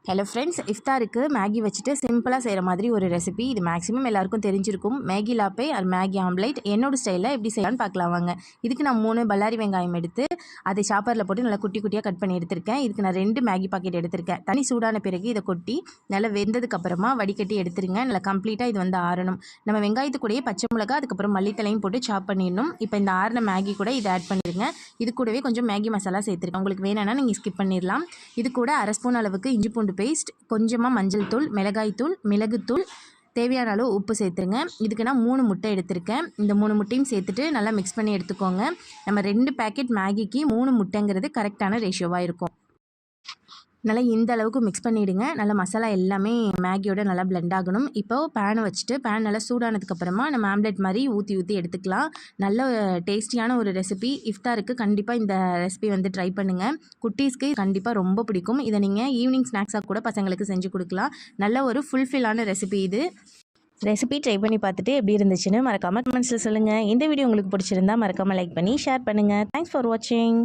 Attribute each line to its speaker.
Speaker 1: Hello friends, இஃப்தாருக்கு Maggi வச்சுட்டு சிம்பிளாக செய்கிற மாதிரி ஒரு ரெசிபி. இது மேக்ஸிமம் எல்லாருக்கும் தெரிஞ்சிருக்கும். மேகி லாப்பே அது மேகி ஆம்லேட் என்னோட ஸ்டைலில் எப்படி செய்யலான்னு பார்க்கலாம் வாங்க. இதுக்கு நான் 3 பல்லாரி வெங்காயம் எடுத்து அதை சாப்பரில் போட்டு நல்லா குட்டி குட்டியாக கட் பண்ணி எடுத்திருக்கேன். இதுக்கு நான் 2 மேகி பாக்கெட் எடுத்திருக்கேன். தண்ணி சூடான பிறகு இதை கொட்டி நல்லா வெந்ததுக்கப்புறமா வடிகட்டி எடுத்துருங்க. நல்லா கம்ப்ளீட்டாக இது வந்து ஆறணும். நம்ம வெங்காயத்து கூடயே பச்சை மிளகா அதுக்கப்புறம் மல்லித்தலையும் போட்டு சாப் பண்ணிடணும். இப்போ இந்த ஆறின மேகி கூட இதை ஆட் பண்ணிடுங்க. இது கூடவே கொஞ்சம் மேகி மசாலா சேர்த்துருக்கேன். உங்களுக்கு வேணும்னா நீங்கள் ஸ்கிப் பண்ணிடலாம். இது கூட 1/2 ஸ்பூன் அளவுக்கு இஞ்சி பூண்டு பேஸ்ட், கொஞ்சமாக மஞ்சள் தூள், மிளகாய் தூள், மிளகுத்தூள், தேவையான அளவு உப்பு சேர்த்துருங்க. இதுக்கு நான் 3 முட்டை எடுத்திருக்கேன். இந்த 3 முட்டையும் சேர்த்துட்டு நல்லா மிக்ஸ் பண்ணி எடுத்துக்கோங்க. நம்ம 2 பேக்கெட் மேகிக்கு 3 முட்டைங்கிறது கரெக்டான ரேஷியோவாக இருக்கும். நல்லா இந்த அளவுக்கு மிக்ஸ் பண்ணிவிடுங்க. நல்லா மசாலா எல்லாமே மேகியோட நல்லா பிளெண்ட் ஆகணும். இப்போது பேனை வச்சுட்டு பேன் நல்லா சூடானதுக்கப்புறமா நம்ம ஆம்லெட் மாதிரி ஊற்றி எடுத்துக்கலாம். நல்ல டேஸ்டியான ஒரு ரெசிபி. இஃப்தாருக்கு கண்டிப்பாக இந்த ரெசிபி வந்து ட்ரை பண்ணுங்கள். குட்டீஸ்க்கு கண்டிப்பாக ரொம்ப பிடிக்கும். இதை நீங்கள் ஈவினிங் ஸ்நாக்ஸாக கூட பசங்களுக்கு செஞ்சு கொடுக்கலாம். நல்ல ஒரு ஃபுல்ஃபில்லான ரெசிபி இது. ரெசிபி ட்ரை பண்ணி பார்த்துட்டு எப்படி இருந்துச்சுன்னு மறக்காமல் கமெண்ட்ஸில் சொல்லுங்கள். இந்த வீடியோ உங்களுக்கு பிடிச்சிருந்தா மறக்காமல் லைக் பண்ணி ஷேர் பண்ணுங்கள். தேங்க்ஸ் ஃபார் வாட்சிங்.